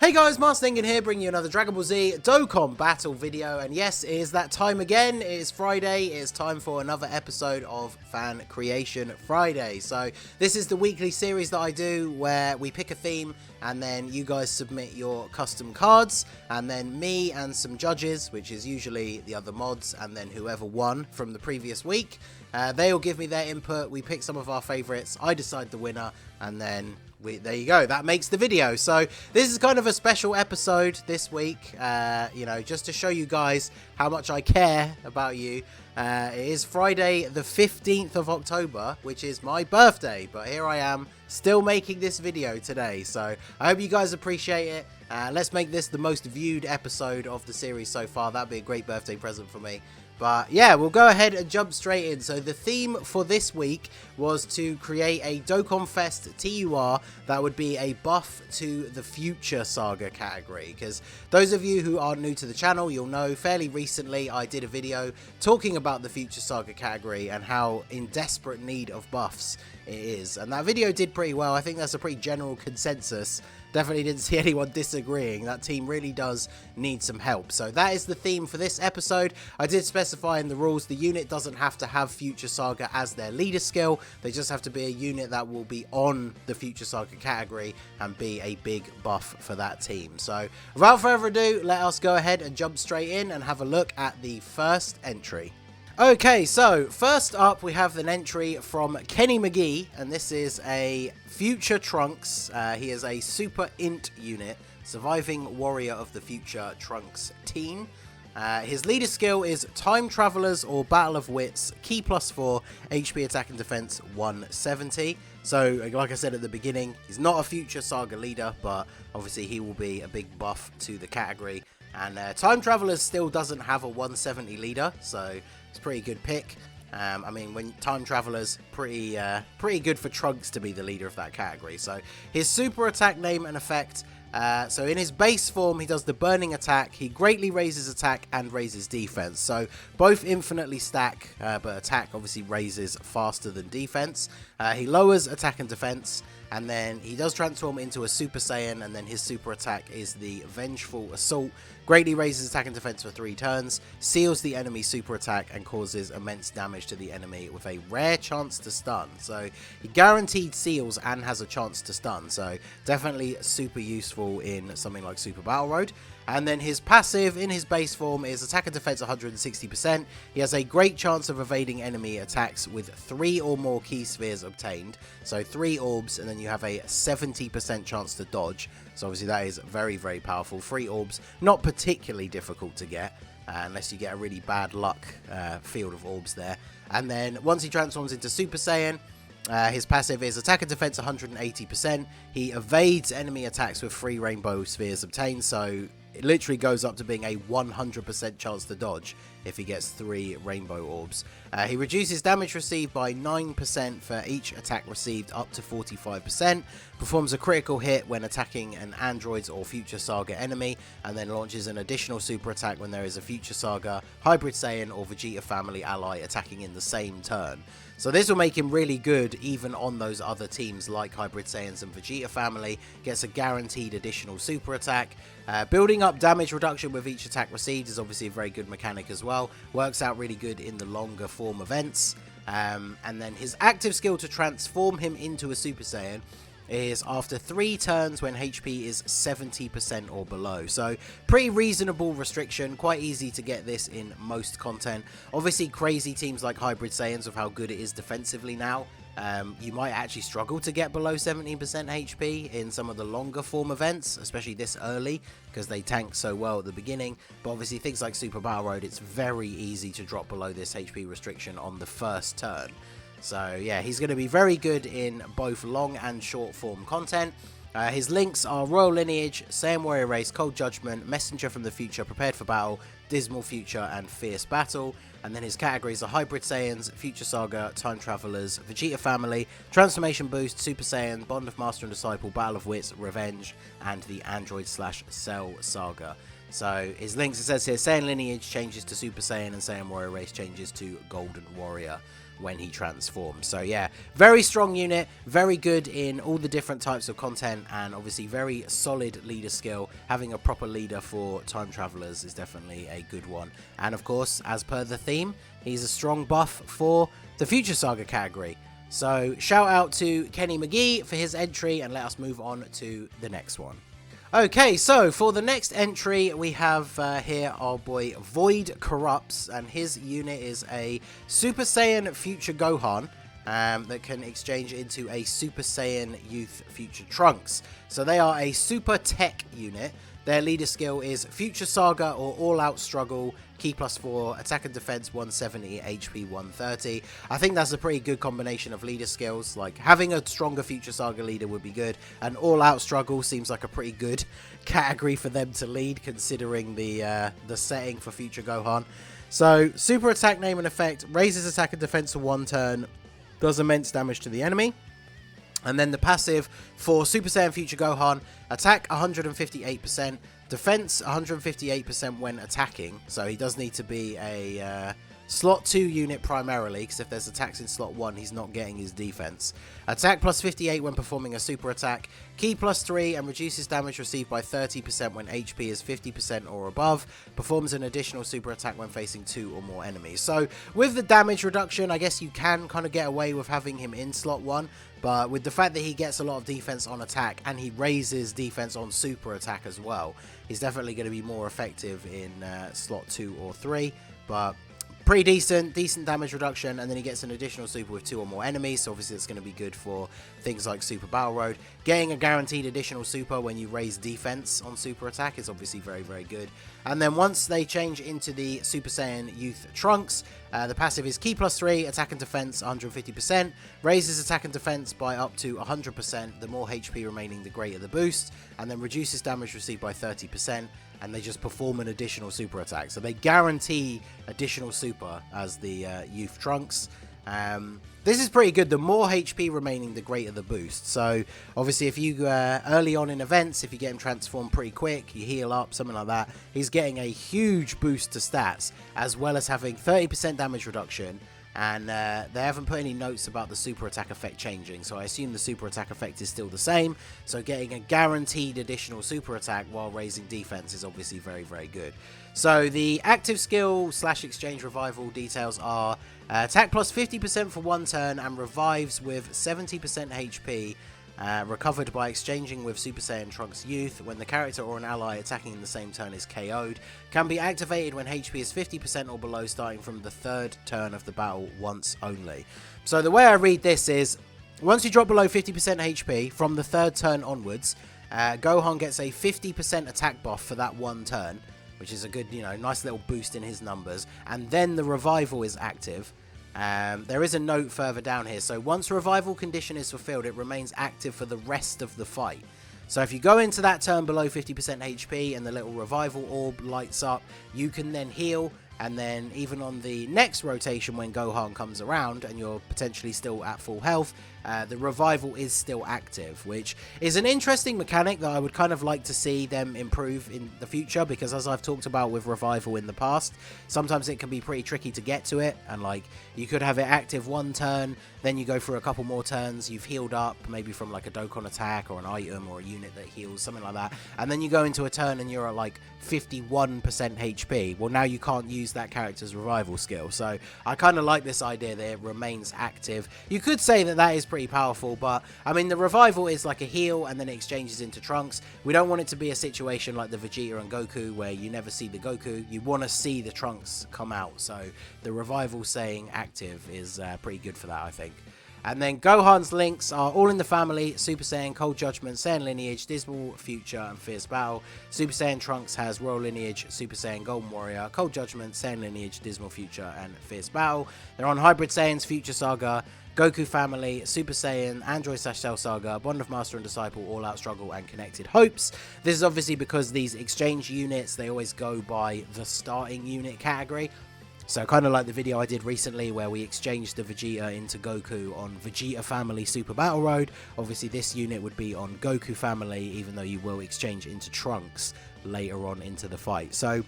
Hey guys, Master Ningen here, bringing you another Dragon Ball Z Dokkan battle video, and yes, it is that time again. It is Friday. It is time for another episode of Fan Creation Friday. So this is the weekly series that I do where we pick a theme and then you guys submit your custom cards, and then me and some judges, which is usually the other mods and then whoever won from the previous week, they will give me their input. We pick some of our favorites, I decide the winner, and then there you go, that makes the video. So this is kind of a special episode this week, you know, just to show you guys how much I care about you. It is Friday the 15th of October, which is my birthday, but here I am still making this video today, so I hope you guys appreciate it. Let's make this the most viewed episode of the series so far. That'd be a great birthday present for me. But yeah, we'll go ahead and jump straight in. So the theme for this week was to create a Dokkan Fest TUR that would be a buff to the Future Saga category. Because those of you who are new to the channel, you'll know fairly recently I did a video talking about the Future Saga category and how in desperate need of buffs it is. And that video did pretty well. I think that's a pretty general consensus. Definitely didn't see anyone disagreeing. That team really does need some help. So that is the theme for this episode. I did specify in the rules the unit doesn't have to have Future Saga as their leader skill. They just have to be a unit that will be on the Future Saga category and be a big buff for that team. So without further ado, let us go ahead and jump straight in and have a look at the first entry. Okay, so first up we have an entry from KennyMcGee, and this is a Future Trunks. He is a Super Int unit, Surviving Warrior of the Future Trunks teen. His leader skill is Time Travelers or Battle of Wits, Key +4, HP attack and defense 170. So, like I said at the beginning, he's not a Future Saga leader, but obviously he will be a big buff to the category. And Time Travelers still doesn't have a 170 leader, so it's a pretty good pick. I mean, when Time Travelers, pretty good for Trunks to be the leader of that category. So his super attack name and effect. So in his base form, he does the burning attack. He greatly raises attack and raises defense. So both infinitely stack, but attack obviously raises faster than defense. He lowers attack and defense. And then he does transform into a Super Saiyan, and then his super attack is the Vengeful Assault. Greatly raises attack and defense for 3 turns, seals the enemy's super attack, and causes immense damage to the enemy with a rare chance to stun. So he guaranteed seals and has a chance to stun. So definitely super useful in something like Super Battle Road. And then his passive in his base form is attack and defense 160%. He has a great chance of evading enemy attacks with 3 or more key spheres obtained. So 3 orbs, and then you have a 70% chance to dodge. So obviously that is very, very powerful. 3 orbs, not particularly difficult to get, unless you get a really bad luck field of orbs there. And then once he transforms into Super Saiyan, his passive is attack and defense 180%. He evades enemy attacks with 3 rainbow spheres obtained, so it literally goes up to being a 100% chance to dodge if he gets 3 rainbow orbs. He reduces damage received by 9% for each attack received up to 45%, performs a critical hit when attacking an Android's or Future Saga enemy, and then launches an additional super attack when there is a Future Saga, Hybrid Saiyan, or Vegeta family ally attacking in the same turn. So this will make him really good even on those other teams like Hybrid Saiyans and Vegeta family. Gets a guaranteed additional super attack. Building up damage reduction with each attack received is obviously a very good mechanic as well. Works out really good in the longer form events. And then his active skill to transform him into a Super Saiyan is after 3 turns when HP is 70% or below. So pretty reasonable restriction, quite easy to get this in most content. Obviously crazy teams like Hybrid Saiyans with how good it is defensively now, you might actually struggle to get below 17% HP in some of the longer form events, especially this early, because they tank so well at the beginning. But obviously things like Super Battle Road, it's very easy to drop below this HP restriction on the first turn. So yeah, he's going to be very good in both long and short form content. His links are Royal Lineage, Saiyan Warrior Race, Cold Judgment, Messenger from the Future, Prepared for Battle, Dismal Future, and Fierce Battle. And then his categories are Hybrid Saiyans, Future Saga, Time Travelers, Vegeta Family, Transformation Boost, Super Saiyan, Bond of Master and Disciple, Battle of Wits, Revenge, and the Android/Cell Saga. So his links, it says here, Saiyan Lineage changes to Super Saiyan and Saiyan Warrior Race changes to Golden Warrior. when he transforms. So yeah, very strong unit, very good in all the different types of content, and obviously very solid leader skill. Having a proper leader for time travelers is definitely a good one. And of course, as per the theme, he's a strong buff for the Future Saga category. So shout out to KennyMcGee for his entry, and let us move on to the next one. Okay, so for the next entry, we have here our boy VoidCorruption, and his unit is a Super Saiyan Future Gohan that can exchange into a Super Saiyan Youth Future Trunks. So they are a super tech unit. Their leader skill is Future Saga or All Out Struggle, Key +4, Attack and Defense 170, HP 130. I think that's a pretty good combination of leader skills. Like, having a stronger Future Saga leader would be good, and All Out Struggle seems like a pretty good category for them to lead, considering the setting for Future Gohan. So, super attack, name and effect, raises attack and defense for 1 turn, does immense damage to the enemy. And then the passive for Super Saiyan Future Gohan, attack 158%, defense 158% when attacking. So he does need to be a slot 2 unit primarily, because if there's attacks in slot 1, he's not getting his defense. Attack +58 when performing a super attack, key +3, and reduces damage received by 30% when HP is 50% or above. Performs an additional super attack when facing 2 or more enemies. So with the damage reduction, I guess you can kind of get away with having him in slot 1. But with the fact that he gets a lot of defense on attack, and he raises defense on super attack as well, he's definitely going to be more effective in slot 2 or 3. But pretty decent damage reduction, and then he gets an additional super with 2 or more enemies, so obviously it's going to be good for things like Super Battle Road. Getting a guaranteed additional super when you raise defense on super attack is obviously very, very good. And then once they change into the Super Saiyan Youth Trunks, the passive is key +3, attack and defense 150%, raises attack and defense by up to 100%, the more HP remaining the greater the boost, and then reduces damage received by 30%, and they just perform an additional super attack. So they guarantee additional super as the Youth Trunks. This is pretty good. The more HP remaining, the greater the boost. So obviously if you early on in events, if you get him transformed pretty quick, you heal up, something like that, he's getting a huge boost to stats, as well as having 30% damage reduction. And they haven't put any notes about the super attack effect changing, so I assume the super attack effect is still the same. So getting a guaranteed additional super attack while raising defense is obviously very, very good. So the active skill / exchange revival details are attack +50% for 1 turn, and revives with 70% HP. Recovered by exchanging with Super Saiyan Trunks Youth when the character or an ally attacking in the same turn is KO'd. Can be activated when HP is 50% or below, starting from the 3rd turn of the battle once only. So the way I read this is, once you drop below 50% HP from the 3rd turn onwards, Gohan gets a 50% attack buff for that 1 turn, which is a good, nice little boost in his numbers. And then the revival is active. There is a note further down here. So once revival condition is fulfilled, it remains active for the rest of the fight. So if you go into that turn below 50% HP and the little revival orb lights up, you can then heal. And then even on the next rotation when Gohan comes around and you're potentially still at full health, the revival is still active, which is an interesting mechanic that I would kind of like to see them improve in the future, because as I've talked about with revival in the past, sometimes it can be pretty tricky to get to it, and like you could have it active 1 turn, then you go through a couple more turns, you've healed up maybe from like a Dokkan attack or an item or a unit that heals, something like that, and then you go into a turn and you're at like 51% HP. Well, now you can't use that character's revival skill. So I kind of like this idea that it remains active. You could say that that is pretty powerful, but I mean the revival is like a heal and then it exchanges into Trunks. We don't want it to be a situation like the Vegeta and Goku where you never see the Goku. You want to see the Trunks come out, so the revival saying active is pretty good for that, I think. And then Gohan's links are All in the Family, Super Saiyan, Cold Judgment, Saiyan Lineage, Dismal Future, and Fierce Battle. Super Saiyan Trunks has Royal Lineage, Super Saiyan Golden Warrior, Cold Judgment, Saiyan Lineage, Dismal Future, and Fierce Battle. They're on Hybrid Saiyans, Future Saga, Goku Family, Super Saiyan, Android / Cell Saga, Bond of Master and Disciple, All Out Struggle, and Connected Hopes. This is obviously because these exchange units, they always go by the starting unit category. So kind of like the video I did recently where we exchanged the Vegeta into Goku on Vegeta Family Super Battle Road. Obviously this unit would be on Goku Family, even though you will exchange into Trunks later on into the fight. So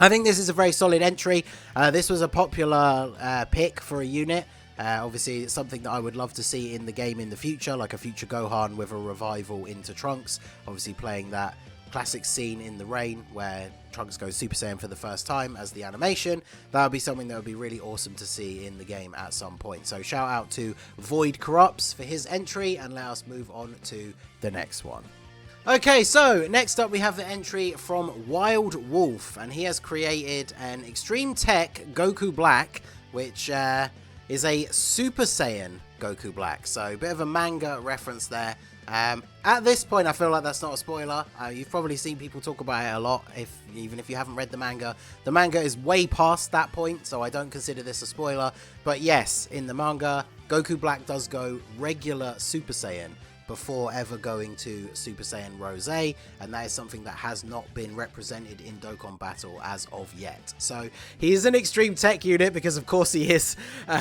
I think this is a very solid entry. This was a popular pick for a unit. Obviously, it's something that I would love to see in the game in the future, like a future Gohan with a revival into Trunks. Obviously, playing that classic scene in the rain where Trunks goes Super Saiyan for the first time as the animation. That would be something that would be really awesome to see in the game at some point. So shout out to VoidCorruption for his entry, and let us move on to the next one. Okay, so next up we have the entry from WildWolf, and he has created an Extreme Tech Goku Black, which is a Super Saiyan Goku Black. So a bit of a manga reference there. At this point, I feel like that's not a spoiler. You've probably seen people talk about it a lot, even if you haven't read the manga. The manga is way past that point, so I don't consider this a spoiler. But yes, in the manga, Goku Black does go regular Super Saiyan before ever going to Super Saiyan Rose, and that is something that has not been represented in Dokkan Battle as of yet. So he is an Extreme Tech unit, because of course he is.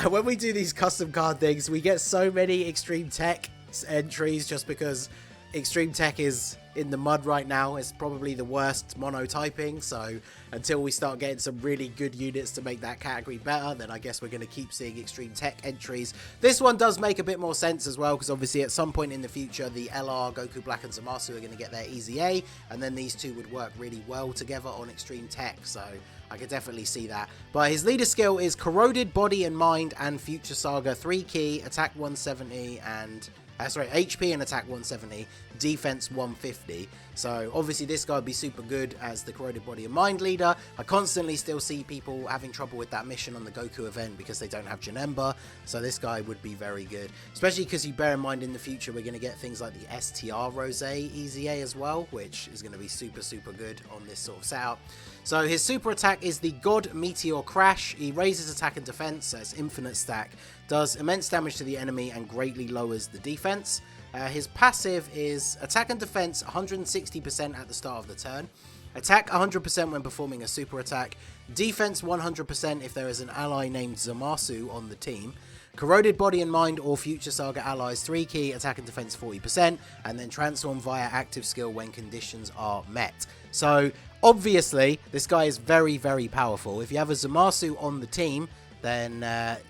When we do these custom card things, we get so many Extreme Tech entries just because Extreme Tech is in the mud right now. It's probably the worst monotyping, so until we start getting some really good units to make that category better, then I guess we're going to keep seeing Extreme Tech entries. This one does make a bit more sense as well, because obviously at some point in the future the LR, Goku Black and Zamasu are going to get their Easy A, and then these two would work really well together on Extreme Tech, so I could definitely see that. But his leader skill is Corroded Body and Mind and Future Saga 3 key, attack 170 and HP and attack 170, defense 150. So obviously this guy would be super good as the Corroded Body and Mind leader. I constantly still see people having trouble with that mission on the Goku event because they don't have Janemba. So this guy would be very good, especially because you bear in mind in the future we're going to get things like the STR Rose Easy A as well, which is going to be super good on this sort of setup. So his super attack is the God Meteor Crash. He raises attack and defense, so it's infinite stack, does immense damage to the enemy and greatly lowers the defense. His passive is attack and defense 160% at the start of the turn, attack 100% when performing a super attack, defense 100% if there is an ally named Zamasu on the team, Corroded Body and Mind or Future Saga allies 3 key, attack and defense 40%, and then transform via active skill when conditions are met. So obviously this guy is very powerful. If you have a Zamasu on the team, then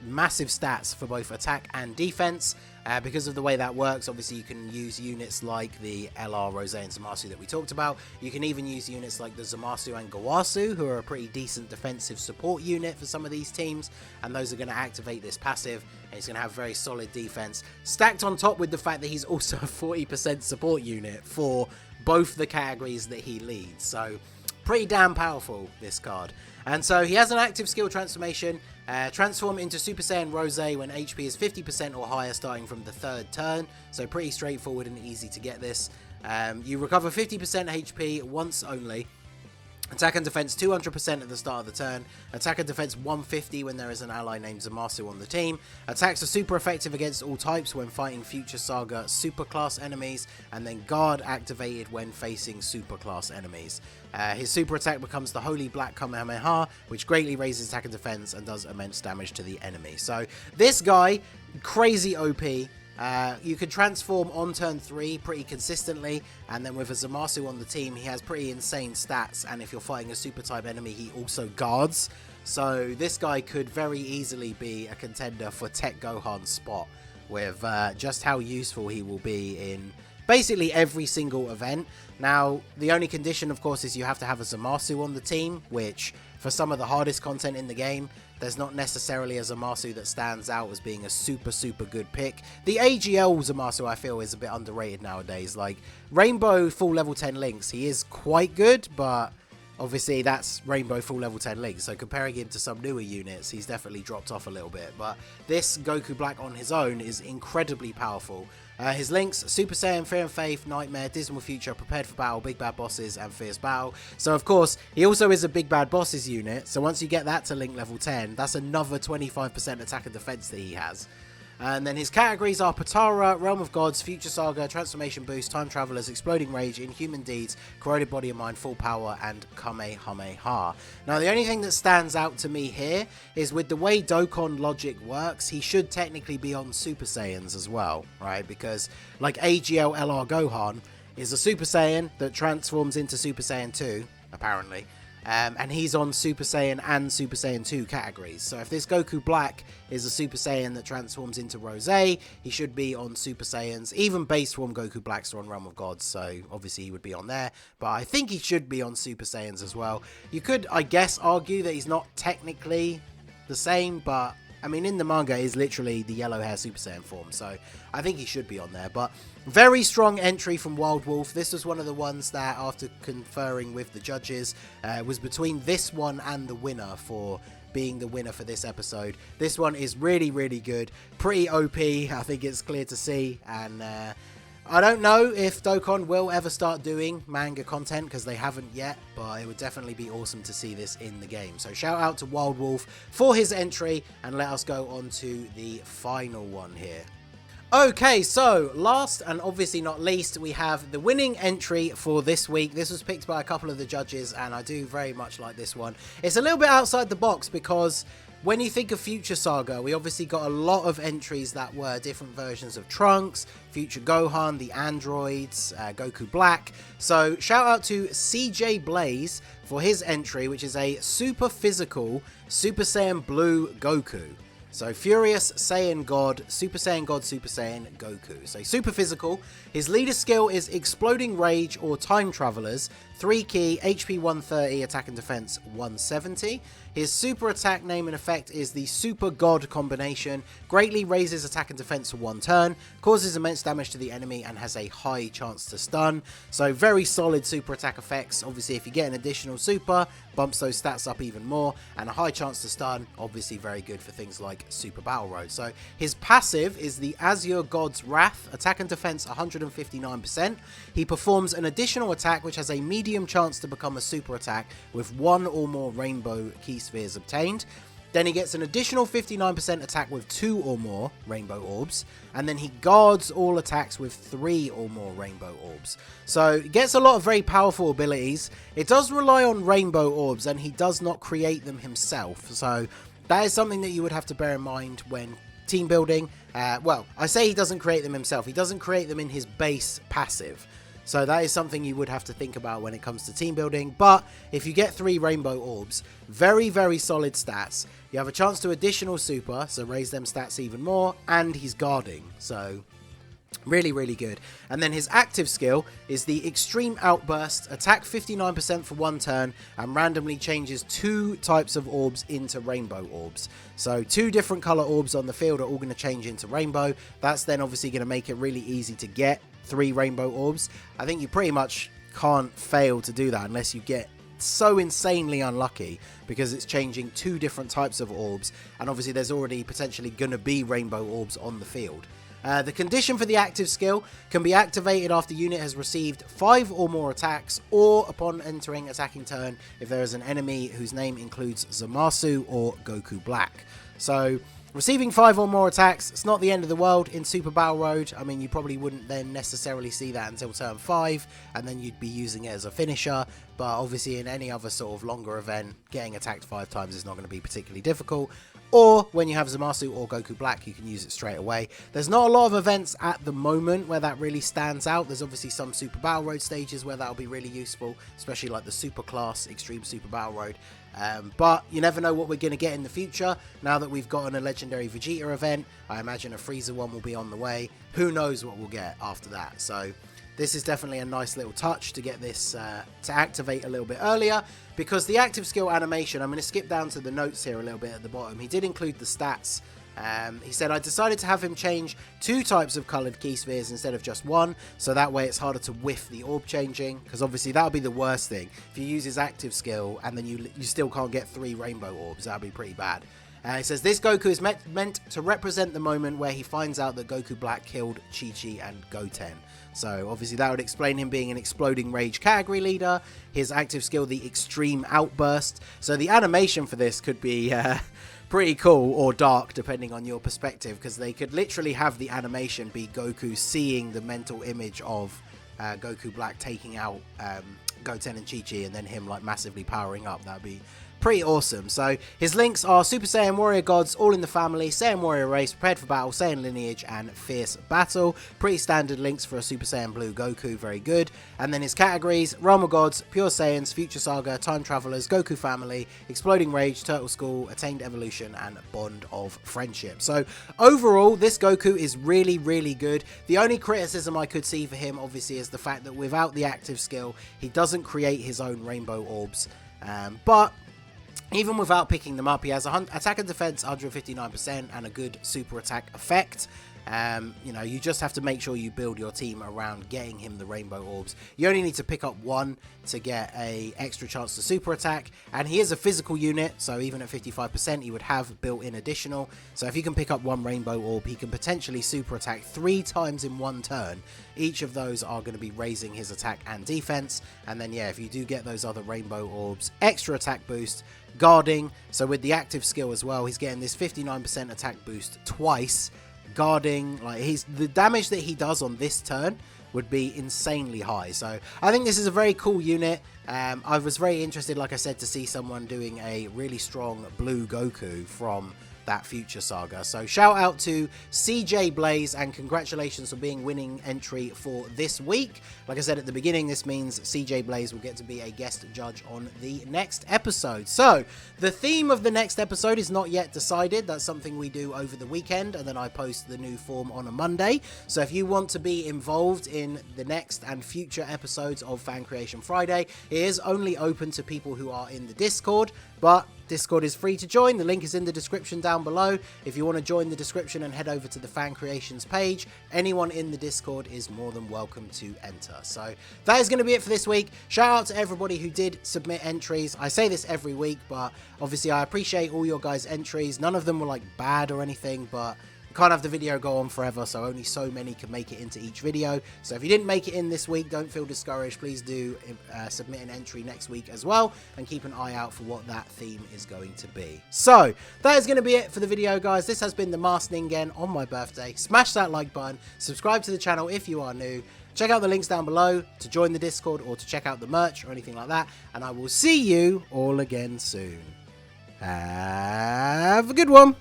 massive stats for both attack and defense. Because of the way that works, obviously you can use units like the LR, Rose and Zamasu that we talked about. You can even use units like the Zamasu and Gawasu, who are a pretty decent defensive support unit for some of these teams, and those are going to activate this passive, and he's going to have very solid defense, stacked on top with the fact that he's also a 40% support unit for both the categories that he leads. So pretty damn powerful, this card. And so he has an active skill transformation, transform into Super Saiyan Rose when HP is 50% or higher starting from the 3rd turn, so pretty straightforward and easy to get this. You recover 50% HP once only, attack and defense 200% at the start of the turn, attack and defense 150 when there is an ally named Zamasu on the team, attacks are super effective against all types when fighting Future Saga superclass enemies, and then guard activated when facing superclass enemies. His super attack becomes the Holy Black Kamehameha, which greatly raises attack and defense and does immense damage to the enemy. So this guy, crazy OP. You can transform on turn 3 pretty consistently, and then with a Zamasu on the team, he has pretty insane stats, and if you're fighting a super type enemy, he also guards. So this guy could very easily be a contender for Tech Gohan's spot, with just how useful he will be in basically every single event. Now, the only condition, of course, is you have to have a Zamasu on the team, which for some of the hardest content in the game, there's not necessarily a Zamasu that stands out as being a super good pick. The AGL Zamasu, I feel, is a bit underrated nowadays. Like, Rainbow full level 10 links, he is quite good, but obviously that's Rainbow full level 10 links, so comparing him to some newer units, he's definitely dropped off a little bit. But this Goku Black on his own is incredibly powerful. His links: Super Saiyan, Fear and Faith, Nightmare, Dismal Future, Prepared for Battle, Big Bad Bosses, and Fierce Battle. So of course, he also is a Big Bad Bosses unit, so once you get that to link level 10, that's another 25% attack and defense that he has. And then his categories are Patara, Realm of Gods, Future Saga, Transformation Boost, Time Travelers, Exploding Rage, Inhuman Deeds, Corroded Body and Mind, Full Power, and Kamehameha. Now, the only thing that stands out to me here is with the way Dokkan logic works, he should technically be on Super Saiyans as well, right? Because, like AGL LR Gohan is a Super Saiyan that transforms into Super Saiyan 2, apparently. And he's on Super Saiyan and Super Saiyan 2 categories. So if this Goku Black is a Super Saiyan that transforms into Rose, he should be on Super Saiyans. Even base form Goku Blacks are on Realm of Gods, so obviously he would be on there. But I think he should be on Super Saiyans as well. You could, I guess, argue that he's not technically the same, but I mean, in the manga, is literally the yellow hair Super Saiyan form, so I think he should be on there. But very strong entry from WildWolf. This was one of the ones that, after conferring with the judges, was between this one and the winner for being the winner for this episode. This one is really, really good. Pretty OP, I think it's clear to see, and I don't know if Dokkan will ever start doing manga content, because they haven't yet, but it would definitely be awesome to see this in the game. So shout out to WildWolf for his entry, and let us go on to the final one here. Okay, so last and obviously not least, we have the winning entry for this week. This was picked by a couple of the judges, and I do very much like this one. It's a little bit outside the box, because when you think of Future Saga, we obviously got a lot of entries that were different versions of Trunks, Future Gohan, the androids, Goku Black. So shout out to CJBlaze for his entry, which is a super physical Super Saiyan Blue Goku. So Furious Saiyan God, Super Saiyan Goku. So super physical. His leader skill is Exploding Rage or Time Travelers. 3 key, HP 130, attack and defense 170. His super attack name and effect is the Super God combination. Greatly raises attack and defense for 1 turn. Causes immense damage to the enemy and has a high chance to stun. So very solid super attack effects. Obviously if you get an additional super, bumps those stats up even more. And a high chance to stun. Obviously very good for things like Super Battle Road. So his passive is the Azure God's Wrath. Attack and defense 159%. He performs an additional attack which has a medium chance to become a super attack with 1 or more rainbow key spheres obtained. Then he gets an additional 59% attack with 2 or more rainbow orbs, and then he guards all attacks with 3 or more rainbow orbs. So it gets a lot of very powerful abilities. It does rely on rainbow orbs, and he does not create them himself, so that is something that you would have to bear in mind when team building. Well, I say he doesn't create them himself, he doesn't create them in his base passive. So that is something you would have to think about when it comes to team building. But if you get 3 rainbow orbs, very, very solid stats. You have a chance to additional super, so raise them stats even more. And he's guarding, so really, really good. And then his active skill is the Extreme Outburst. Attack 59% for 1 turn and randomly changes 2 types of orbs into rainbow orbs. So 2 different color orbs on the field are all going to change into rainbow. That's then obviously going to make it really easy to get 3 rainbow orbs. I think you pretty much can't fail to do that unless you get so insanely unlucky, because it's changing 2 different types of orbs, and obviously there's already potentially going to be rainbow orbs on the field. The condition for the active skill can be activated after unit has received 5 or more attacks, or upon entering attacking turn if there is an enemy whose name includes Zamasu or Goku Black. So receiving 5 or more attacks, it's not the end of the world in Super Battle Road. I mean, you probably wouldn't then necessarily see that until turn 5, and then you'd be using it as a finisher. But obviously in any other sort of longer event, getting attacked 5 times is not going to be particularly difficult. Or when you have Zamasu or Goku Black, you can use it straight away. There's not a lot of events at the moment where that really stands out. There's obviously some Super Battle Road stages where that'll be really useful, especially like the Super Class Extreme Super Battle Road. But you never know what we're going to get in the future. Now that we've gotten a Legendary Vegeta event, I imagine a Frieza one will be on the way. Who knows what we'll get after that. So this is definitely a nice little touch to get this to activate a little bit earlier, because the active skill animation, I'm going to skip down to the notes here a little bit at the bottom. He did include the stats. He said, I decided to have him change 2 types of coloured key spheres instead of just 1, so that way it's harder to whiff the orb changing, because obviously that would be the worst thing. If you use his active skill and then you still can't get 3 rainbow orbs, that would be pretty bad. He says, this Goku is meant to represent the moment where he finds out that Goku Black killed Chi-Chi and Goten. So obviously that would explain him being an Exploding Rage category leader. His active skill, the Extreme Outburst. So the animation for this could be pretty cool or dark depending on your perspective, because they could literally have the animation be Goku seeing the mental image of Goku Black taking out Goten and Chi-Chi, and then him like massively powering up. That'd be pretty awesome. So his links are Super Saiyan Warrior Gods, All in the Family, Saiyan Warrior Race, Prepared for Battle, Saiyan Lineage, and Fierce Battle. Pretty standard links for a Super Saiyan Blue Goku, very good. And then his categories: Realm of Gods, Pure Saiyans, Future Saga, Time Travelers, Goku Family, Exploding Rage, Turtle School, Attained Evolution, and Bond of Friendship. So overall, this Goku is really, really good. The only criticism I could see for him, obviously, is the fact that without the active skill, he doesn't create his own rainbow orbs. But even without picking them up, he has attack and defense 159% and a good super attack effect. You know, you just have to make sure you build your team around getting him the rainbow orbs. You only need to pick up one to get a extra chance to super attack, and he is a physical unit, so even at 55% he would have built-in additional. So if you can pick up one rainbow orb, he can potentially super attack 3 times in one turn. Each of those are going to be raising his attack and defense, and then yeah, if you do get those other rainbow orbs, extra attack boost, guarding. So with the active skill as well, he's getting this 59% attack boost twice. Guarding, like, the damage that he does on this turn would be insanely high. So I think this is a very cool unit. I was very interested, like I said, to see someone doing a really strong blue Goku from that Future Saga. So shout out to CJBlaze and congratulations on being winning entry for this week. Like I said at the beginning, this means CJBlaze will get to be a guest judge on the next episode. So the theme of the next episode is not yet decided. That's something we do over the weekend, and then I post the new form on a Monday. So if you want to be involved in the next and future episodes of Fan Creation Friday, it is only open to people who are in the Discord, but Discord is free to join. The link is in the description down below. If you want to join the description and head over to the Fan Creations page, anyone in the Discord is more than welcome to enter. So that is going to be it for this week. Shout out to everybody who did submit entries. I say this every week, but obviously I appreciate all your guys' entries. None of them were like bad or anything, but can't have the video go on forever, so only so many can make it into each video. So if you didn't make it in this week, don't feel discouraged. Please do submit an entry next week as well, and keep an eye out for what that theme is going to be. So that is going to be it for the video, guys. This has been the Masked Ningen on my birthday. Smash that like button, subscribe to the channel if you are new, check out the links down below to join the Discord or to check out the merch or anything like that, and I will see you all again soon. Have a good one.